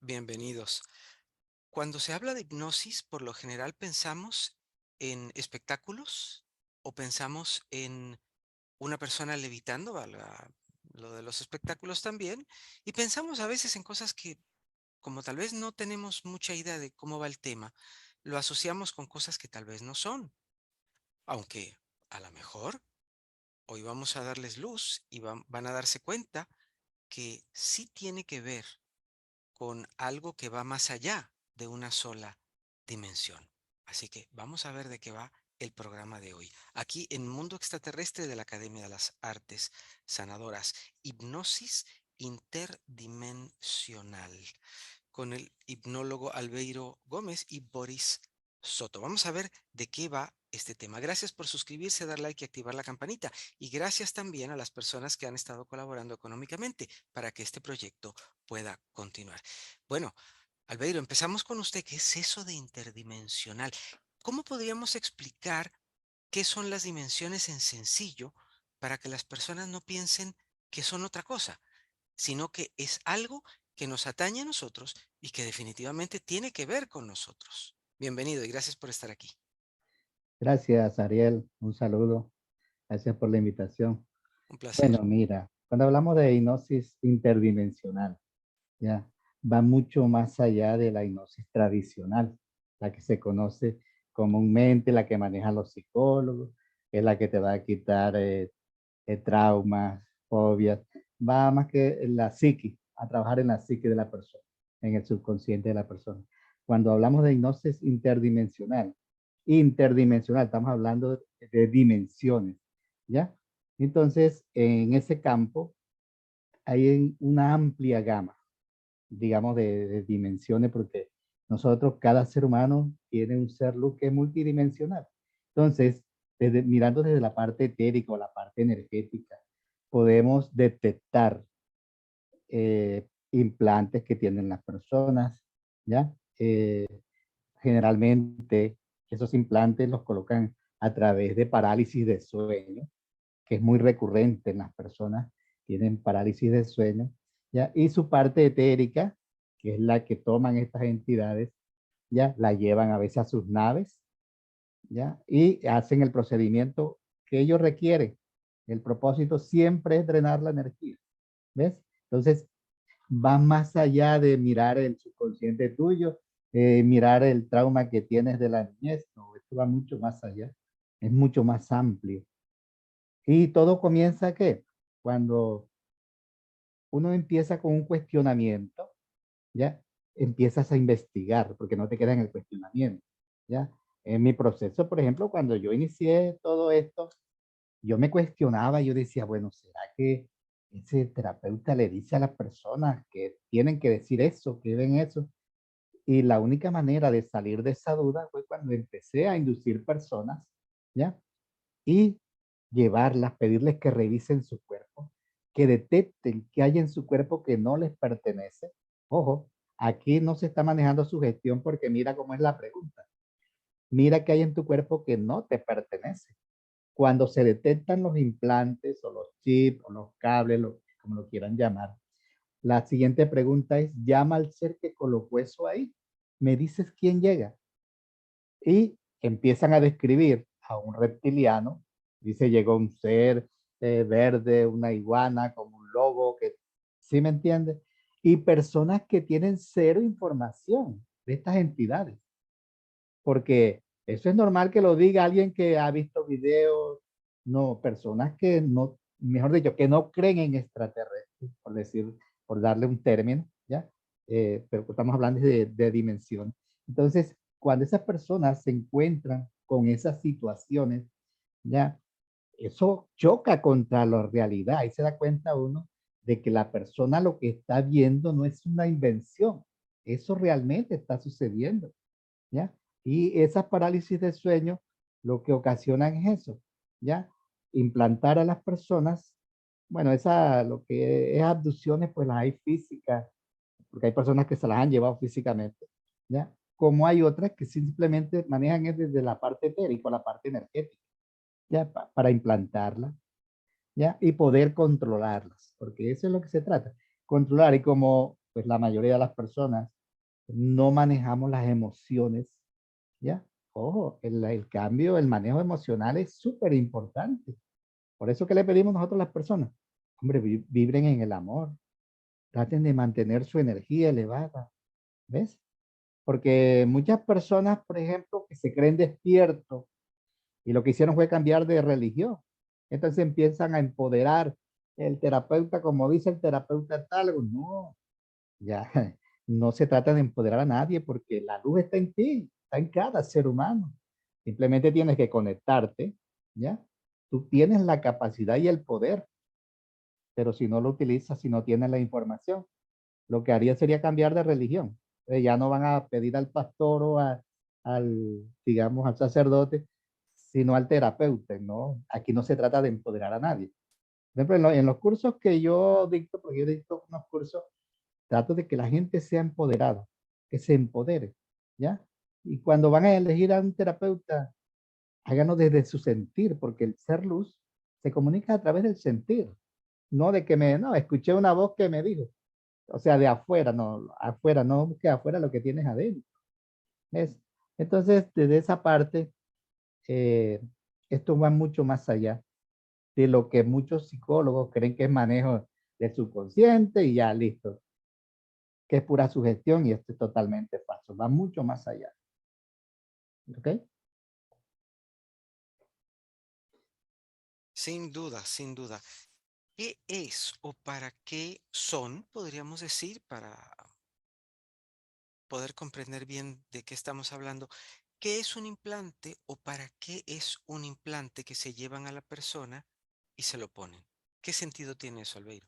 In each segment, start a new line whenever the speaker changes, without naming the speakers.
Bienvenidos. Cuando se habla de hipnosis, por lo general pensamos en espectáculos o pensamos en una persona levitando, valga lo de los espectáculos también, y pensamos a veces en cosas que, como tal vez no tenemos mucha idea de cómo va el tema, lo asociamos con cosas que tal vez no son, aunque a lo mejor hoy vamos a darles luz y van a darse cuenta que sí tiene que ver con algo que va más allá de una sola dimensión. Así que vamos a ver de qué va el programa de hoy. Aquí en Mundo Extraterrestre de la Academia de las Artes Sanadoras, hipnosis interdimensional, con el hipnólogo Albeiro Gómez y Boris Soto. Vamos a ver de qué va este tema. Gracias por suscribirse, dar like y activar la campanita. Y gracias también a las personas que han estado colaborando económicamente para que este proyecto pueda continuar. Bueno, Albeiro, empezamos con usted. ¿Qué es eso de interdimensional? ¿Cómo podríamos explicar qué son las dimensiones en sencillo para que las personas no piensen que son otra cosa, sino que es algo que nos atañe a nosotros y que definitivamente tiene que ver con nosotros? Bienvenido y gracias por estar aquí.
Gracias, Ariel. Un saludo. Gracias por la invitación.
Un placer.
Bueno, mira, cuando hablamos de hipnosis interdimensional, ya va mucho más allá de la hipnosis tradicional, la que se conoce comúnmente, la que manejan los psicólogos, es la que te va a quitar traumas, fobias. Va más que en la psique, a trabajar en la psique de la persona, en el subconsciente de la persona. Cuando hablamos de hipnosis interdimensional, estamos hablando de dimensiones, ¿ya? Entonces, en ese campo hay una amplia gama, digamos, de dimensiones, porque nosotros, cada ser humano, tiene un ser luz que es multidimensional. Entonces, mirando desde la parte etérica o la parte energética, podemos detectar implantes que tienen las personas, ¿ya? Generalmente, esos implantes los colocan a través de parálisis de sueño, que es muy recurrente en las personas, tienen parálisis de sueño, ¿ya? Y su parte etérica, que es la que toman estas entidades, ¿ya? La llevan a veces a sus naves, ¿ya? Y hacen el procedimiento que ellos requieren. El propósito siempre es drenar la energía, ¿ves? Entonces, va más allá de mirar el subconsciente tuyo, mirar el trauma que tienes de la niñez, no, esto va mucho más allá, es mucho más amplio. Y todo comienza, ¿qué? Cuando uno empieza con un cuestionamiento, ¿ya? Empiezas a investigar, porque no te queda en el cuestionamiento, ¿ya? En mi proceso, por ejemplo, cuando yo inicié todo esto, yo me cuestionaba, yo decía, bueno, ¿será que ese terapeuta le dice a las personas que tienen que decir eso, que ven eso? Y la única manera de salir de esa duda fue cuando empecé a inducir personas, ¿ya? Y llevarlas, pedirles que revisen su cuerpo, que detecten qué hay en su cuerpo que no les pertenece. Ojo, aquí no se está manejando su gestión, porque mira cómo es la pregunta. Mira qué hay en tu cuerpo que no te pertenece. Cuando se detectan los implantes o los chips o los cables, como lo quieran llamar, la siguiente pregunta es: llama al ser que colocó eso ahí. ¿Me dices quién llega? Y empiezan a describir a un reptiliano. Dice: llegó un ser verde, una iguana, como un lobo, que, ¿sí me entiende? Y personas que tienen cero información de estas entidades, porque eso es normal que lo diga alguien que ha visto videos, no, personas que no, mejor dicho, que no creen en extraterrestres, por decir, por darle un término, ¿ya? Pero estamos hablando de dimensión. Entonces, cuando esas personas se encuentran con esas situaciones, ¿ya? Eso choca contra la realidad y se da cuenta uno de que la persona lo que está viendo no es una invención, eso realmente está sucediendo, ¿ya? Y esas parálisis de sueño lo que ocasionan es eso, ¿ya? Implantar a las personas, bueno, lo que es abducciones, pues las hay físicas, porque hay personas que se las han llevado físicamente, ¿ya? Como hay otras que simplemente manejan es desde la parte etérica, la parte energética, ¿ya? Para implantarla, ¿ya? Y poder controlarlas, porque eso es lo que se trata, controlar. Y como pues la mayoría de las personas no manejamos las emociones, ¿ya? Ojo, el cambio, el manejo emocional es súper importante. Por eso que le pedimos nosotros a las personas, hombre, vibren en el amor, traten de mantener su energía elevada, ¿ves? Porque muchas personas, por ejemplo, que se creen despiertos y lo que hicieron fue cambiar de religión. Entonces empiezan a empoderar el terapeuta, como dice el terapeuta tal, no, ya no se trata de empoderar a nadie porque la luz está en ti, está en cada ser humano. Simplemente tienes que conectarte, ¿ya? Tú tienes la capacidad y el poder, pero si no lo utilizas, si no tienes la información, lo que haría sería cambiar de religión. Ya no van a pedir al pastor o digamos, al sacerdote, sino al terapeuta, ¿no? Aquí no se trata de empoderar a nadie. Por ejemplo, en los cursos que yo dicto, porque yo dicto unos cursos, trato de que la gente sea empoderada, que se empodere, ¿ya? Y cuando van a elegir a un terapeuta, háganlo desde su sentir, porque el ser luz se comunica a través del sentir, no de que no, escuché una voz que me dijo, o sea, de afuera, no busques afuera lo que tienes adentro. ¿Ves? Entonces, desde esa parte, eh, esto va mucho más allá de lo que muchos psicólogos creen que es manejo del subconsciente y ya listo, que es pura sugestión y esto es totalmente falso, va mucho más allá. ¿Ok?
Sin duda, sin duda. ¿Qué es o para qué son, podríamos decir, para poder comprender bien de qué estamos hablando? ¿Qué es un implante o para qué es un implante que se llevan a la persona y se lo ponen? ¿Qué sentido tiene eso, Albeiro?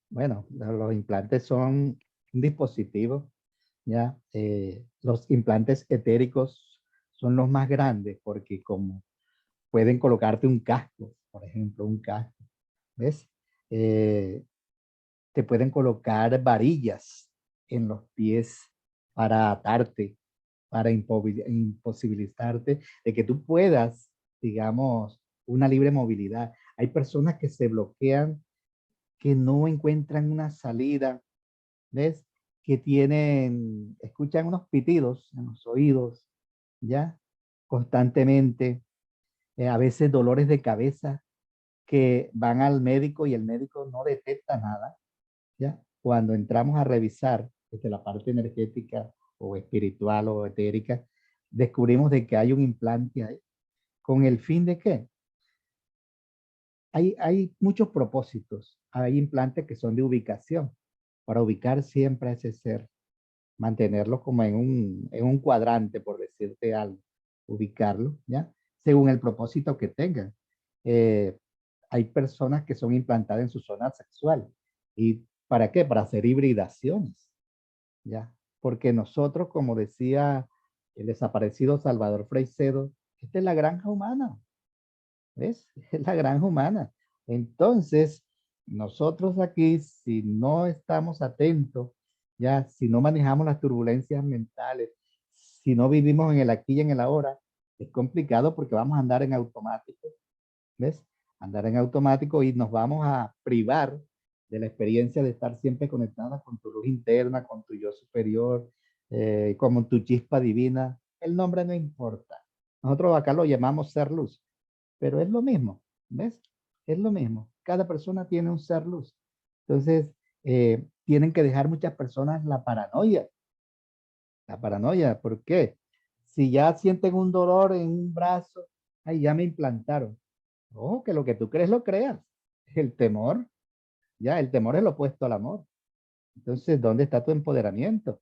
Bueno, los implantes son un dispositivo, ¿ya? Los implantes etéricos son los más grandes porque como pueden colocarte un casco, por ejemplo, un casco, ¿ves? Eh, te pueden colocar varillas en los pies para atarte, para imposibilitarte de que tú puedas, digamos, una libre movilidad. Hay personas que se bloquean, que no encuentran una salida, ¿ves? Que tienen, escuchan unos pitidos en los oídos, ¿ya? Constantemente, a veces dolores de cabeza que van al médico y el médico no detecta nada, ¿ya? Cuando entramos a revisar desde la parte energética o espiritual o etérica, descubrimos de que hay un implante ahí. ¿Con el fin de qué? Hay muchos propósitos. Hay implantes que son de ubicación, para ubicar siempre a ese ser, mantenerlo como en un cuadrante, por decirte algo, ubicarlo, ¿ya? Según el propósito que tengan. Eh, hay personas que son implantadas en su zona sexual. ¿Y para qué? Para hacer hibridaciones, ¿ya? Porque nosotros, como decía el desaparecido Salvador Freixedo, esta es la granja humana, ¿ves? Es la granja humana. Entonces, nosotros aquí, si no estamos atentos, ya, si no manejamos las turbulencias mentales, si no vivimos en el aquí y en el ahora, es complicado porque vamos a andar en automático, ¿ves? Andar en automático y nos vamos a privar de la experiencia de estar siempre conectada con tu luz interna, con tu yo superior, como tu chispa divina. El nombre no importa. Nosotros acá lo llamamos ser luz, pero es lo mismo, ¿ves? Es lo mismo. Cada persona tiene un ser luz. Entonces, tienen que dejar muchas personas la paranoia. La paranoia, ¿por qué? Si ya sienten un dolor en un brazo, ay, ya me implantaron. Ojo, que lo que tú crees lo creas. El temor, ya, el temor es lo opuesto al amor. Entonces, ¿dónde está tu empoderamiento?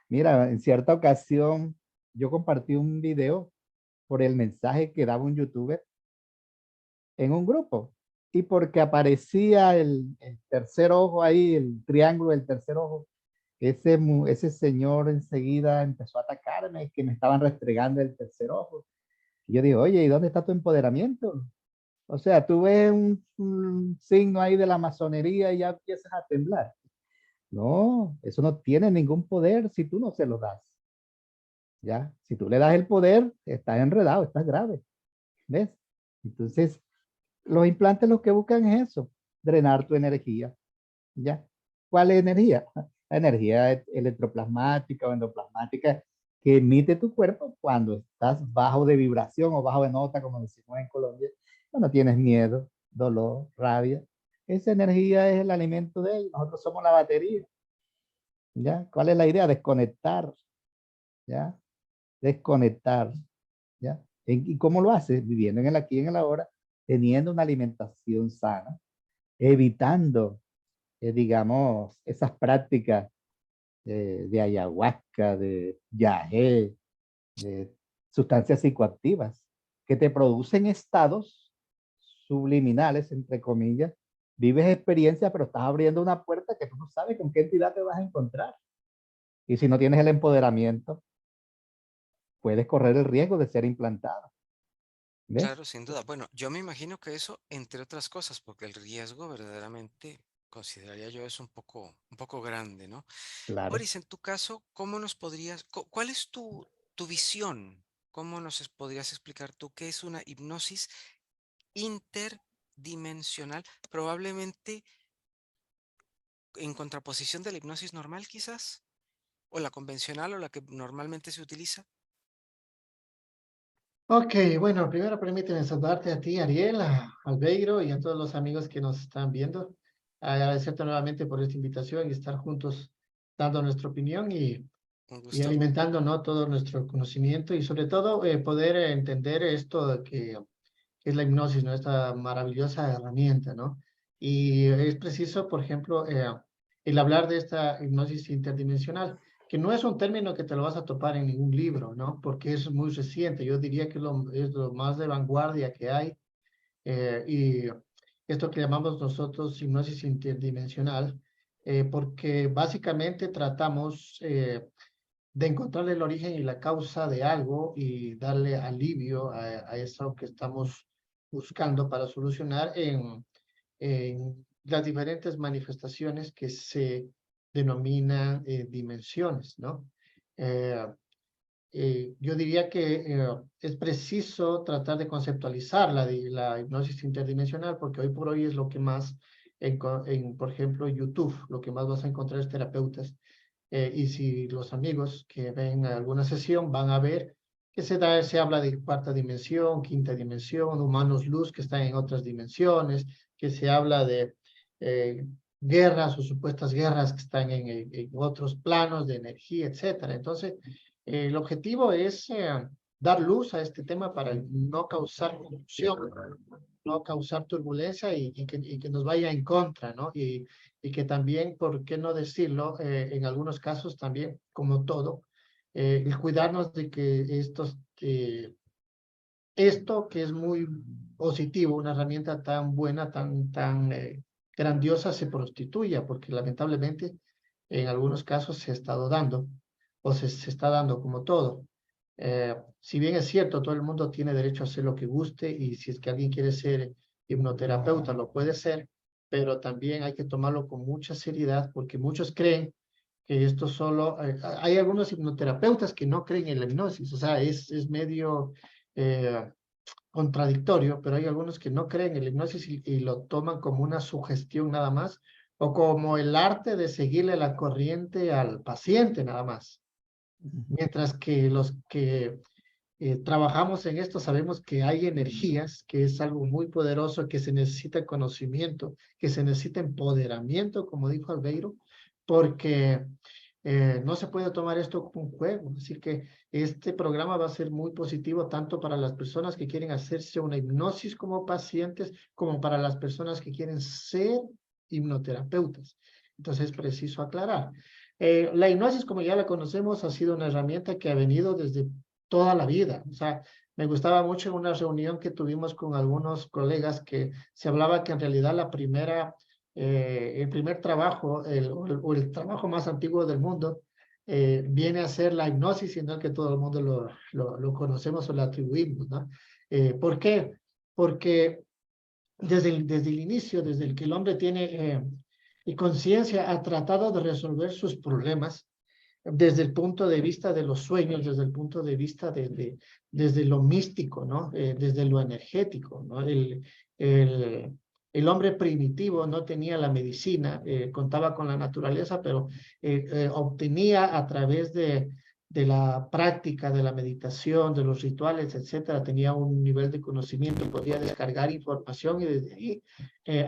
Mira, en cierta ocasión yo compartí un video por el mensaje que daba un youtuber en un grupo y porque aparecía el tercer ojo ahí, el triángulo del tercer ojo, ese señor enseguida empezó a atacarme, que me estaban restregando el tercer ojo. Y yo digo, oye, ¿y dónde está tu empoderamiento? O sea, tú ves un signo ahí de la masonería y ya empiezas a temblar. No, eso no tiene ningún poder si tú no se lo das. ¿Ya? Si tú le das el poder, estás enredado, estás grave. ¿Ves? Entonces, los implantes lo que buscan es eso, drenar tu energía. ¿Ya? ¿Cuál es energía? la energía electroplasmática o endoplasmática que emite tu cuerpo cuando estás bajo de vibración o bajo de nota, como decimos en Colombia, cuando tienes miedo, dolor, rabia. Esa energía es el alimento de ellos. Nosotros somos la batería. ¿Ya? ¿Cuál es la idea? Desconectar. ¿Ya? Desconectar. ¿Ya? ¿Y cómo lo haces? Viviendo en el aquí y en el ahora, teniendo una alimentación sana, evitando, digamos, esas prácticas de ayahuasca, de yagé, de sustancias psicoactivas, que te producen estados subliminales, entre comillas. Vives experiencia, pero estás abriendo una puerta que tú no sabes con qué entidad te vas a encontrar. Y si no tienes el empoderamiento, puedes correr el riesgo de ser implantado. ¿Ves?
Claro, sin duda. Bueno, yo me imagino que eso, entre otras cosas, porque el riesgo verdaderamente, consideraría yo, es un poco grande, ¿no?
Claro.
Boris, en tu caso, ¿cómo nos podrías, cuál es tu visión? ¿Cómo podrías explicar tú qué es una hipnosis interdimensional? Probablemente en contraposición de la hipnosis normal, quizás, o la convencional o la que normalmente se utiliza.
Ok, bueno, primero permíteme saludarte a ti, Ariel, a Albeiro y a todos los amigos que nos están viendo. Agradecerte nuevamente por esta invitación y estar juntos dando nuestra opinión
Un
y
gusto.
alimentando, ¿no?, todo nuestro conocimiento y sobre todo poder entender esto de que es la hipnosis, ¿no? Esta maravillosa herramienta, ¿no? Y es preciso, por ejemplo, el hablar de esta hipnosis interdimensional, que no es un término que te lo vas a topar en ningún libro, ¿no? Porque es muy reciente. Yo diría que es lo más de vanguardia que hay. Y esto que llamamos nosotros hipnosis interdimensional, porque básicamente tratamos de encontrar el origen y la causa de algo y darle alivio a eso que estamos buscando para solucionar en las diferentes manifestaciones que se denominan dimensiones, ¿no? Eh, yo diría que es preciso tratar de conceptualizar la hipnosis interdimensional porque hoy por hoy es lo que más, por ejemplo, YouTube, lo que más vas a encontrar es terapeutas. Y si los amigos que ven alguna sesión van a ver que se habla de cuarta dimensión, quinta dimensión, humanos luz que están en otras dimensiones, que se habla de eh, guerras o supuestas guerras que están en otros planos de energía, etcétera. Entonces, el objetivo es dar luz a este tema para no causar confusión, no causar turbulencia y que nos vaya en contra, ¿no? Y que también, ¿por qué no decirlo? En algunos casos también, como todo, el cuidarnos de que esto que es muy positivo, una herramienta tan buena, tan grandiosa, se prostituya, porque lamentablemente en algunos casos se ha estado dando, o se está dando como todo. Si bien es cierto, todo el mundo tiene derecho a hacer lo que guste y si es que alguien quiere ser hipnoterapeuta, lo puede ser, pero también hay que tomarlo con mucha seriedad porque muchos creen que esto solo, hay algunos hipnoterapeutas que no creen en la hipnosis, o sea, es medio eh, contradictorio, pero hay algunos que no creen en la hipnosis y lo toman como una sugestión nada más, o como el arte de seguirle la corriente al paciente nada más. Mientras que los que trabajamos en esto sabemos que hay energías, que es algo muy poderoso, que se necesita conocimiento, que se necesita empoderamiento, como dijo Albeiro, porque no se puede tomar esto como un juego. Así que este programa va a ser muy positivo tanto para las personas que quieren hacerse una hipnosis como pacientes, como para las personas que quieren ser hipnoterapeutas. Entonces es preciso aclarar. La hipnosis, como ya la conocemos, ha sido una herramienta que ha venido desde toda la vida. O sea, me gustaba mucho en una reunión que tuvimos con algunos colegas que se hablaba que en realidad el primer trabajo, o el trabajo más antiguo del mundo, viene a ser la hipnosis, sino que todo el mundo lo conocemos o lo atribuimos, ¿no? ¿Por qué? Porque desde el inicio, desde el que el hombre tiene conciencia, ha tratado de resolver sus problemas desde el punto de vista de los sueños, desde el punto de vista desde lo místico, ¿no? Desde lo energético, ¿no? El, El hombre primitivo no tenía la medicina, contaba con la naturaleza, pero obtenía a través de la práctica, de la meditación, de los rituales, etcétera, tenía un nivel de conocimiento, podía descargar información y desde ahí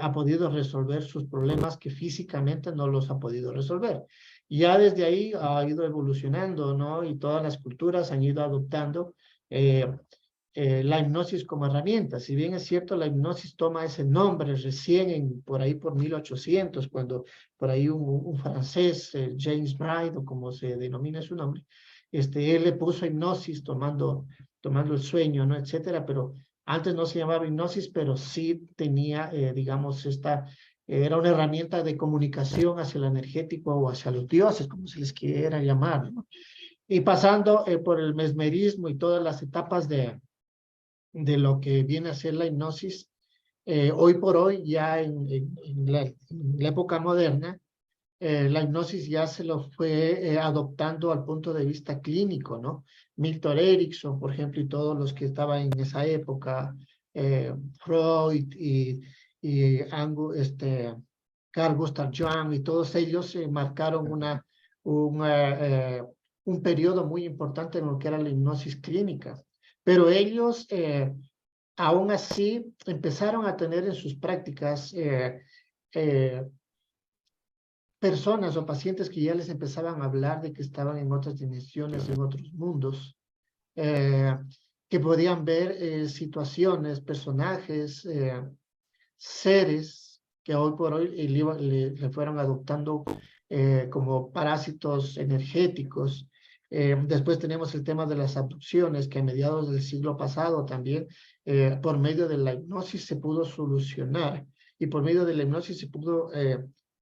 ha podido resolver sus problemas que físicamente no los ha podido resolver. Ya desde ahí ha ido evolucionando, ¿no? Y todas las culturas han ido adoptando la hipnosis como herramienta. Si bien es cierto, la hipnosis toma ese nombre recién por ahí por 1800, cuando por ahí un francés, James Bright, o como se denomina su nombre, él le puso hipnosis tomando el sueño, ¿no? Etcétera, pero antes no se llamaba hipnosis, pero sí tenía, digamos, era una herramienta de comunicación hacia el energético o hacia los dioses, como se les quiera llamar, ¿no? Y pasando por el mesmerismo y todas las etapas de lo que viene a ser la hipnosis, hoy por hoy, ya en la época moderna, la hipnosis ya se lo fue adoptando al punto de vista clínico, ¿no? Milton Erickson, por ejemplo, y todos los que estaban en esa época, Freud y Carl Gustav Jung, y todos ellos marcaron un periodo muy importante en lo que era la hipnosis clínica. Pero ellos, aún así, empezaron a tener en sus prácticas personas o pacientes que ya les empezaban a hablar de que estaban en otras dimensiones, en otros mundos, que podían ver situaciones, personajes, seres que hoy por hoy le fueron adoptando como parásitos energéticos. Después tenemos el tema de las abducciones, que a mediados del siglo pasado también, por medio de la hipnosis se pudo solucionar, y por medio de la hipnosis se pudo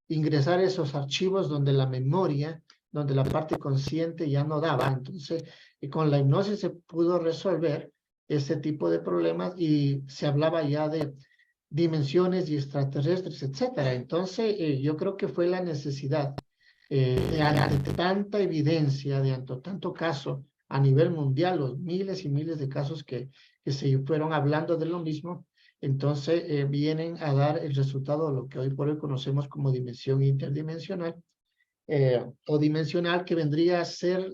ingresar esos archivos donde la memoria, donde la parte consciente ya no daba. Entonces, con la hipnosis se pudo resolver ese tipo de problemas y se hablaba ya de dimensiones y extraterrestres, etcétera. Entonces, yo creo que fue la necesidad ante tanta evidencia, de tanto caso a nivel mundial, los miles y miles de casos que se fueron hablando de lo mismo. Entonces, vienen a dar el resultado de lo que hoy por hoy conocemos como dimensión interdimensional o dimensional, que vendría a ser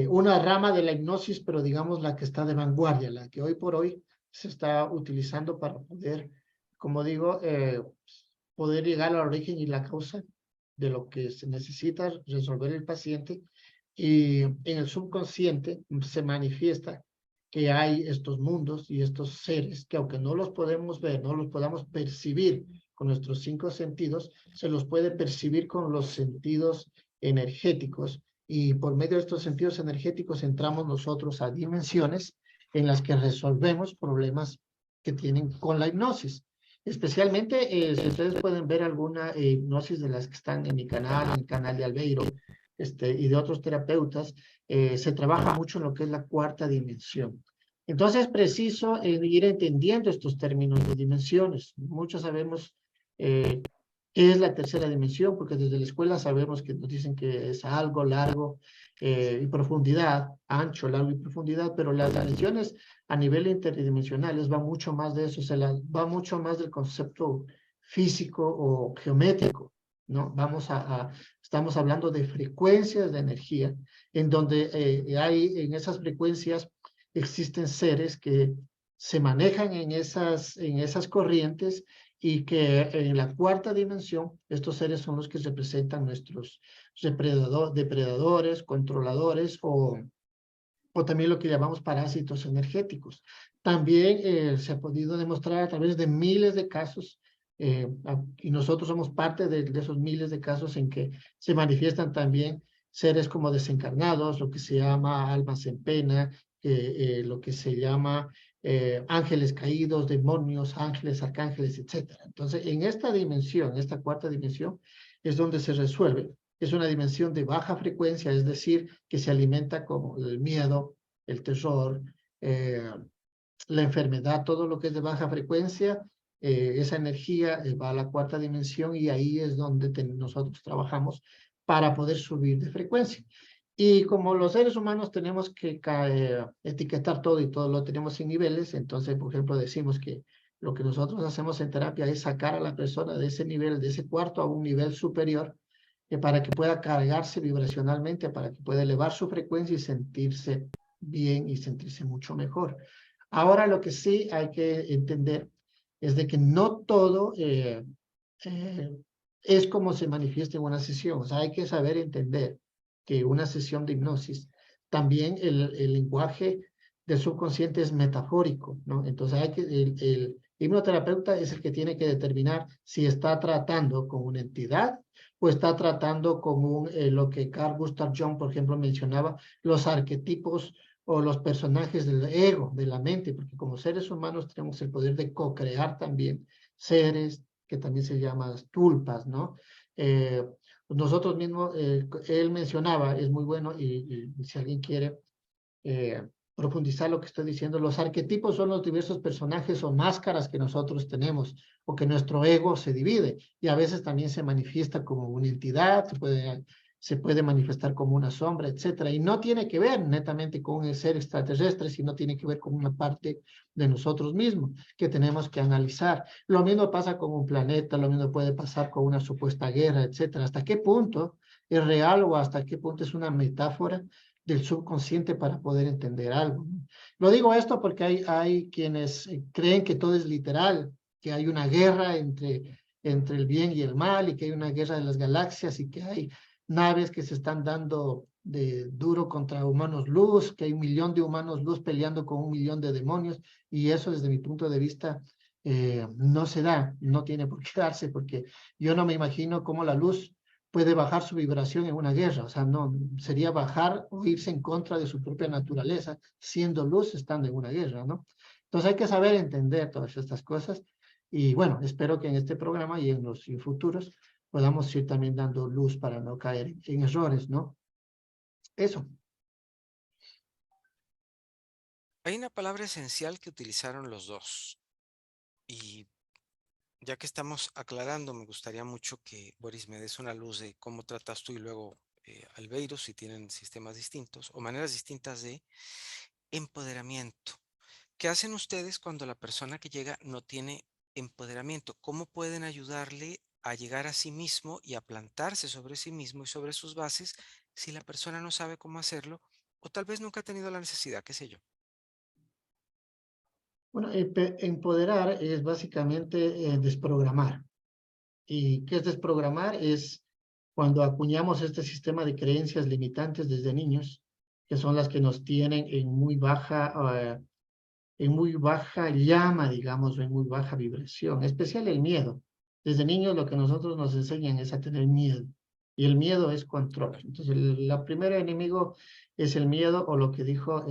una rama de la hipnosis, pero digamos la que está de vanguardia, la que hoy por hoy se está utilizando para poder, como digo, poder llegar al origen y la causa de lo que se necesita resolver el paciente. Y en el subconsciente se manifiesta que hay estos mundos y estos seres que, aunque no los podemos ver, no los podamos percibir con nuestros 5 sentidos, se los puede percibir con los sentidos energéticos, y por medio de estos sentidos energéticos entramos nosotros a dimensiones en las que resolvemos problemas que tienen con la hipnosis. Especialmente si ustedes pueden ver alguna hipnosis de las que están en mi canal, en el canal de Albeiro, y de otros terapeutas, se trabaja mucho en lo que es la 4ª dimensión. Entonces es preciso ir entendiendo estos términos de dimensiones. Muchos sabemos qué es la 3ª dimensión, porque desde la escuela sabemos que nos dicen que es algo largo y profundidad, ancho, largo y profundidad, pero las dimensiones a nivel interdimensionales va mucho más de eso, va mucho más del concepto físico o geométrico, ¿no? Estamos hablando de frecuencias de energía, en donde en esas frecuencias existen seres que se manejan en esas corrientes, y que en la 4ª dimensión estos seres son los que representan nuestros depredadores, controladores o también lo que llamamos parásitos energéticos. También se ha podido demostrar a través de miles de casos, y nosotros somos parte de esos miles de casos, en que se manifiestan también seres como desencarnados, lo que se llama almas en pena, lo que se llama ángeles caídos, demonios, ángeles, arcángeles, etc. Entonces, en esta dimensión, esta 4ª dimensión, es donde se resuelve. Es una dimensión de baja frecuencia, es decir, que se alimenta como el miedo, el terror, la enfermedad, todo lo que es de baja frecuencia. Esa energía va a la 4ª dimensión, y ahí es donde nosotros trabajamos para poder subir de frecuencia. Y como los seres humanos tenemos que etiquetar todo, y todo lo tenemos en niveles, entonces, por ejemplo, decimos que lo que nosotros hacemos en terapia es sacar a la persona de ese nivel, de ese cuarto a un nivel superior, para que pueda cargarse vibracionalmente, para que pueda elevar su frecuencia y sentirse bien y sentirse mucho mejor. Ahora lo que sí hay que entender es de que no todo es como se manifiesta en una sesión. O sea, hay que saber entender que una sesión de hipnosis, también el lenguaje del subconsciente es metafórico, ¿no? Entonces el hipnoterapeuta es el que tiene que determinar si está tratando con una entidad o está tratando con lo que Carl Gustav Jung, por ejemplo, mencionaba, los arquetipos o los personajes del ego, de la mente, porque como seres humanos tenemos el poder de co-crear también seres, que también se llaman tulpas, ¿no? Nosotros mismos, él mencionaba, es muy bueno, y si alguien quiere profundizar lo que estoy diciendo, los arquetipos son los diversos personajes o máscaras que nosotros tenemos, o que nuestro ego se divide, y a veces también se manifiesta como una entidad, se puede manifestar como una sombra, etcétera, y no tiene que ver netamente con el ser extraterrestre, sino tiene que ver con una parte de nosotros mismos que tenemos que analizar. Lo mismo pasa con un planeta, lo mismo puede pasar con una supuesta guerra, etcétera. ¿Hasta qué punto es real o hasta qué punto es una metáfora del subconsciente para poder entender algo? Lo digo esto porque hay quienes creen que todo es literal, que hay una guerra entre el bien y el mal, y que hay una guerra de las galaxias, y que hay naves que se están dando de duro contra humanos luz, que hay 1.000.000 de humanos luz peleando con 1.000.000 de demonios, y eso desde mi punto de vista no se da, no tiene por qué darse, porque yo no me imagino cómo la luz puede bajar su vibración en una guerra. O sea, no, sería bajar o irse en contra de su propia naturaleza, siendo luz, estando en una guerra, ¿no? Entonces hay que saber entender todas estas cosas, y bueno, espero que en este programa y en los futuros podamos ir también dando luz para no caer en errores, ¿no? Eso.
Hay una palabra esencial que utilizaron los dos y ya que estamos aclarando, me gustaría mucho que Boris me des una luz de cómo tratas tú y luego Albeiro, si tienen sistemas distintos o maneras distintas de empoderamiento. ¿Qué hacen ustedes cuando la persona que llega no tiene empoderamiento? ¿Cómo pueden ayudarle a llegar a sí mismo y a plantarse sobre sí mismo y sobre sus bases si la persona no sabe cómo hacerlo o tal vez nunca ha tenido la necesidad, qué sé yo?
Bueno, empoderar es básicamente desprogramar. ¿Y qué es desprogramar? Es cuando acuñamos este sistema de creencias limitantes desde niños, que son las que nos tienen en muy baja llama, digamos, o en muy baja vibración, en especial el miedo. Desde niños lo que nosotros nos enseñan es a tener miedo, y el miedo es control. Entonces, el primer enemigo es el miedo, o lo que dijo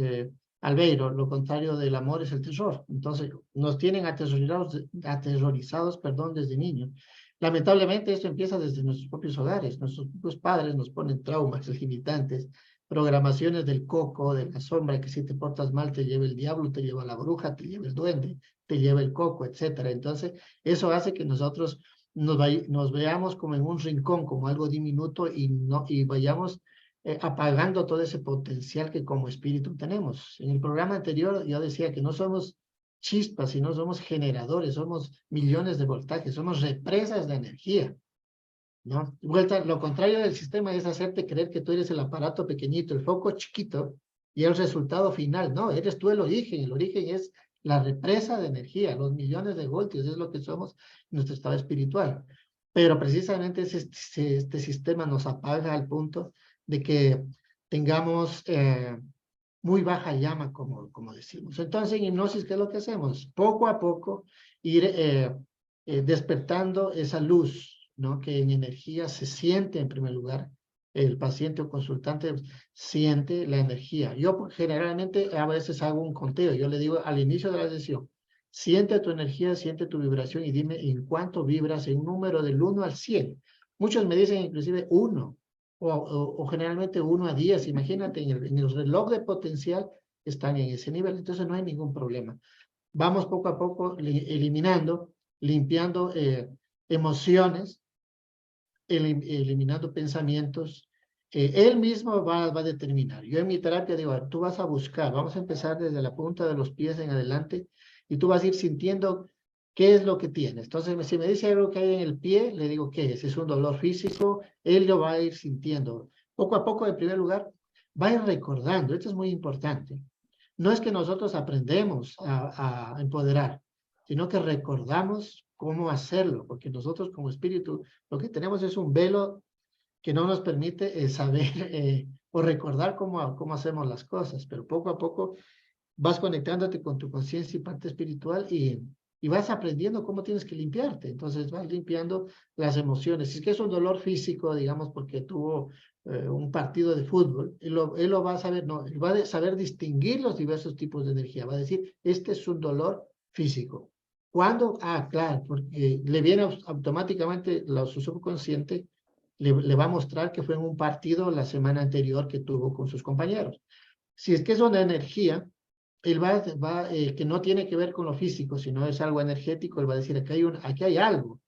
Albeiro, lo contrario del amor es el terror. Entonces, nos tienen aterrorizados, perdón, desde niños. Lamentablemente, esto empieza desde nuestros propios hogares. Nuestros propios padres nos ponen traumas limitantes, programaciones del coco, de la sombra, que si te portas mal te lleva el diablo, te lleva la bruja, te lleva el duende, te lleva el coco, etcétera. Entonces, eso hace que nosotros nos veamos como en un rincón, como algo diminuto, y vayamos apagando todo ese potencial que como espíritu tenemos. En el programa anterior yo decía que no somos chispas, sino somos generadores, somos millones de voltajes, somos represas de energía, ¿no? Vuelta, lo contrario del sistema es hacerte creer que tú eres el aparato pequeñito, el foco chiquito, y el resultado final. No, eres tú el origen. El origen es la represa de energía, los millones de voltios, es lo que somos en nuestro estado espiritual. Pero precisamente este sistema nos apaga al punto de que tengamos muy baja llama, como decimos. Entonces, en hipnosis, ¿qué es lo que hacemos? Poco a poco ir despertando esa luz, ¿no? Que en energía se siente en primer lugar. El paciente o consultante siente la energía. Yo generalmente a veces hago un conteo. Yo le digo al inicio de la sesión, siente tu energía, siente tu vibración y dime en cuánto vibras en un número del 1 al 100. Muchos me dicen inclusive 1 o generalmente 1 a 10. Imagínate, en el reloj de potencial están en ese nivel, entonces no hay ningún problema. Vamos poco a poco eliminando, limpiando emociones, eliminando pensamientos. Él mismo va a determinar. Yo en mi terapia digo, tú vas a buscar, vamos a empezar desde la punta de los pies en adelante, y tú vas a ir sintiendo ¿qué es lo que tiene? Entonces, si me dice algo que hay en el pie, le digo, ¿qué es? ¿Es un dolor físico? Él lo va a ir sintiendo. Poco a poco, en primer lugar, va a ir recordando. Esto es muy importante. No es que nosotros aprendemos a empoderar, sino que recordamos cómo hacerlo, porque nosotros como espíritu lo que tenemos es un velo que no nos permite saber o recordar cómo hacemos las cosas, pero poco a poco vas conectándote con tu conciencia y parte espiritual y vas aprendiendo cómo tienes que limpiarte. Entonces vas limpiando las emociones. Si es que es un dolor físico, digamos, porque tuvo un partido de fútbol, él lo va a saber, no, él va a saber distinguir los diversos tipos de energía. Va a decir, este es un dolor físico. ¿Cuándo? Ah, claro, porque le viene automáticamente su subconsciente, le va a mostrar que fue en un partido la semana anterior que tuvo con sus compañeros. Si es que es una energía, él que no tiene que ver con lo físico, sino es algo energético, él va a decir, aquí hay algo,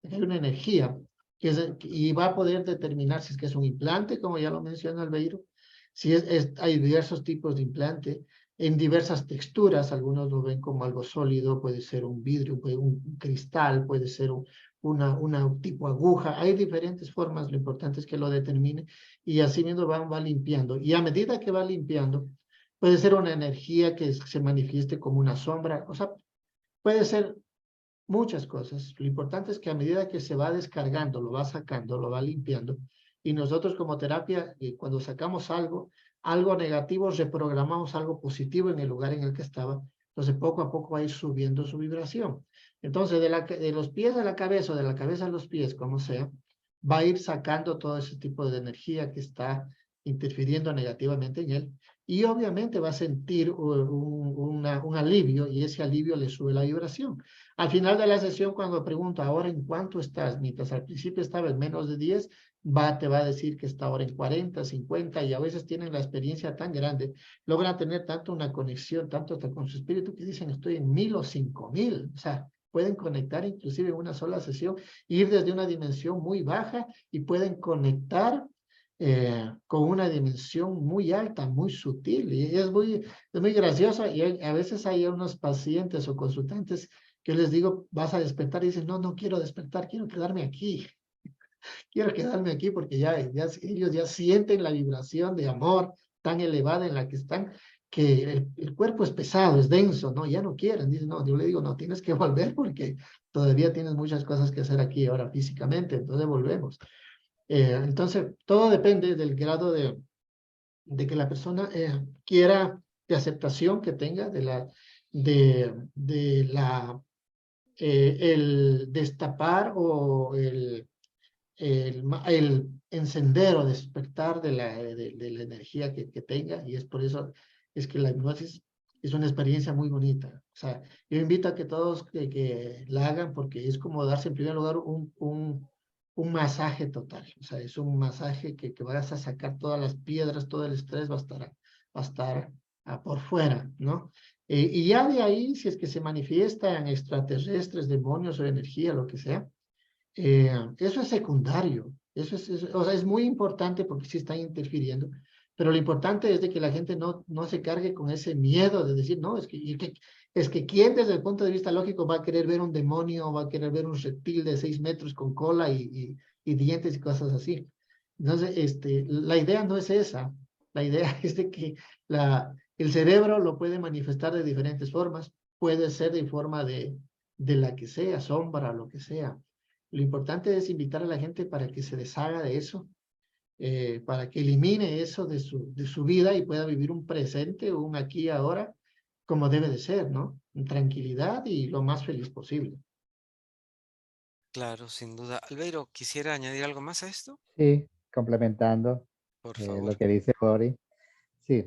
aquí hay una energía, y va a poder determinar si es que es un implante, como ya lo menciona Albeiro, si hay diversos tipos de implante, en diversas texturas, algunos lo ven como algo sólido, puede ser un vidrio, un cristal, puede ser una tipo aguja, hay diferentes formas, lo importante es que lo determine, y así mismo va limpiando, y a medida que va limpiando, puede ser una energía que se manifieste como una sombra, o sea, puede ser muchas cosas. Lo importante es que a medida que se va descargando, lo va sacando, lo va limpiando, y nosotros como terapia, cuando sacamos algo negativo, reprogramamos algo positivo en el lugar en el que estaba, entonces poco a poco va a ir subiendo su vibración. Entonces, de los pies a la cabeza o de la cabeza a los pies, como sea, va a ir sacando todo ese tipo de energía que está interfiriendo negativamente en él, y obviamente va a sentir un alivio, y ese alivio le sube la vibración. Al final de la sesión, cuando pregunto ahora en cuánto estás, mientras al principio estaba en menos de 10, te va a decir que está ahora en 40, 50, y a veces tienen la experiencia tan grande, logran tener tanto una conexión, tanto hasta con su espíritu, que dicen estoy en 1000 o 5000, o sea, pueden conectar inclusive en una sola sesión, ir desde una dimensión muy baja y pueden conectar con una dimensión muy alta, muy sutil, y es muy gracioso, y a veces hay unos pacientes o consultantes que les digo, vas a despertar, y dicen, no, no quiero despertar, quiero quedarme aquí, quiero quedarme aquí porque ellos ya sienten la vibración de amor tan elevada en la que están, que el cuerpo es pesado, es denso, ¿no? Ya no quieren, dicen, no, yo le digo, no, tienes que volver porque todavía tienes muchas cosas que hacer aquí ahora físicamente, entonces volvemos. Entonces, todo depende del grado de que la persona quiera, de aceptación que tenga, el destapar o el encender o despertar de la energía que tenga, y es por eso es que la hipnosis es una experiencia muy bonita. O sea, yo invito a que todos que la hagan, porque es como darse en primer lugar un masaje total. O sea, es un masaje que vas a sacar todas las piedras, todo el estrés va a estar por fuera, ¿no? Y ya de ahí, si es que se manifiestan extraterrestres, demonios o energía, lo que sea, eso es secundario. O sea, es muy importante porque sí están interfiriendo, pero lo importante es de que la gente no se cargue con ese miedo de decir, no, es que quién desde el punto de vista lógico va a querer ver un demonio, va a querer ver un reptil de 6 metros con cola y dientes y cosas así. Entonces, la idea no es esa. La idea es de que el cerebro lo puede manifestar de diferentes formas. Puede ser de forma de la que sea, sombra, lo que sea. Lo importante es invitar a la gente para que se deshaga de eso, para que elimine eso de su vida y pueda vivir un presente, un aquí y ahora, como debe de ser, ¿no? En tranquilidad y lo más feliz posible.
Claro, sin duda. Albeiro, ¿quisiera añadir algo más a esto?
Sí, complementando
Por
lo
favor.
que dice Boris. Sí,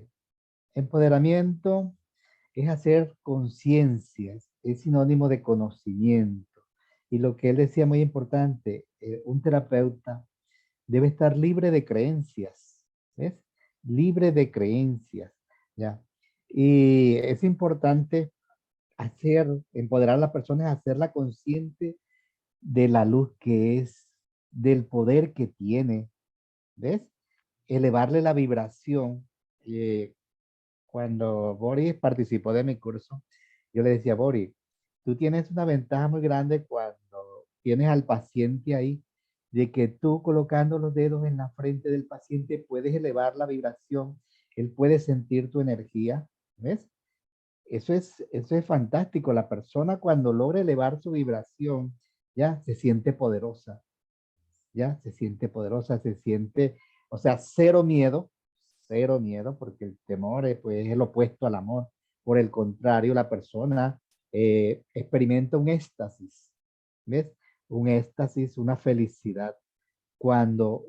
empoderamiento es hacer conciencias, es sinónimo de conocimiento. Y lo que él decía muy importante, un terapeuta debe estar libre de creencias, ¿ves? Libre de creencias, ¿ya? Y es importante empoderar a la persona, hacerla consciente de la luz que es, del poder que tiene, ¿ves? Elevarle la vibración. Cuando Boris participó de mi curso, yo le decía, Boris, tú tienes una ventaja muy grande cuando tienes al paciente ahí, de que tú colocando los dedos en la frente del paciente puedes elevar la vibración, él puede sentir tu energía, ¿ves? Eso es fantástico. La persona cuando logra elevar su vibración, ya se siente poderosa, ya se siente poderosa, se siente, o sea, cero miedo, porque el temor es, pues, es el opuesto al amor. Por el contrario, la persona experimenta un éxtasis, ¿ves? Un éxtasis, una felicidad, cuando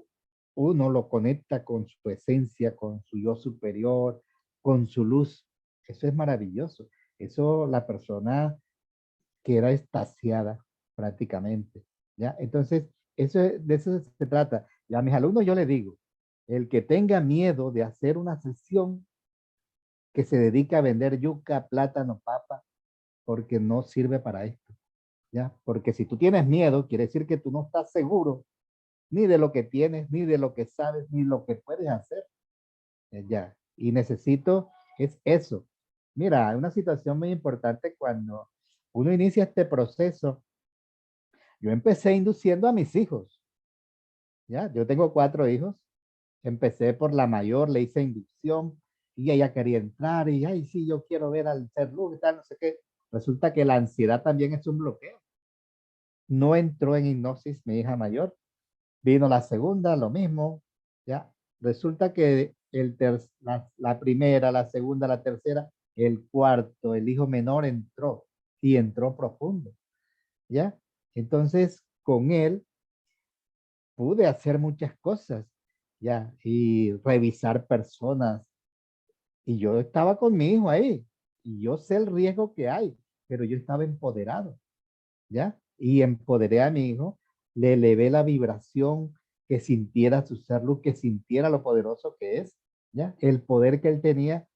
uno lo conecta con su esencia, con su yo superior, con su luz. Eso es maravilloso. Eso la persona queda extasiada prácticamente, ¿ya? Entonces, de eso se trata. Y a mis alumnos yo les digo, el que tenga miedo de hacer una sesión que se dedica a vender yuca, plátano, papa, porque no sirve para esto, ¿ya? Porque si tú tienes miedo, quiere decir que tú no estás seguro ni de lo que tienes, ni de lo que sabes, ni lo que puedes hacer, ya. Y necesito, es eso. Mira, una situación muy importante cuando uno inicia este proceso. Yo empecé induciendo a mis hijos, ¿ya? Yo tengo 4 hijos. Empecé por la mayor, le hice inducción y ella quería entrar y, ay, sí, yo quiero ver al ser luz y tal, no sé qué. Resulta que la ansiedad también es un bloqueo. No entró en hipnosis mi hija mayor. Vino la segunda, lo mismo, ¿ya? Resulta que la primera, la segunda, la tercera, el cuarto, el hijo menor entró y entró profundo, ¿ya? Entonces, con él pude hacer muchas cosas, ¿ya? Y revisar personas. Y yo estaba con mi hijo ahí y yo sé el riesgo que hay, pero yo estaba empoderado, ¿ya? Y empoderé a mi hijo, le elevé la vibración, que sintiera su ser luz, que sintiera lo poderoso que es, ¿ya? El poder que él tenía,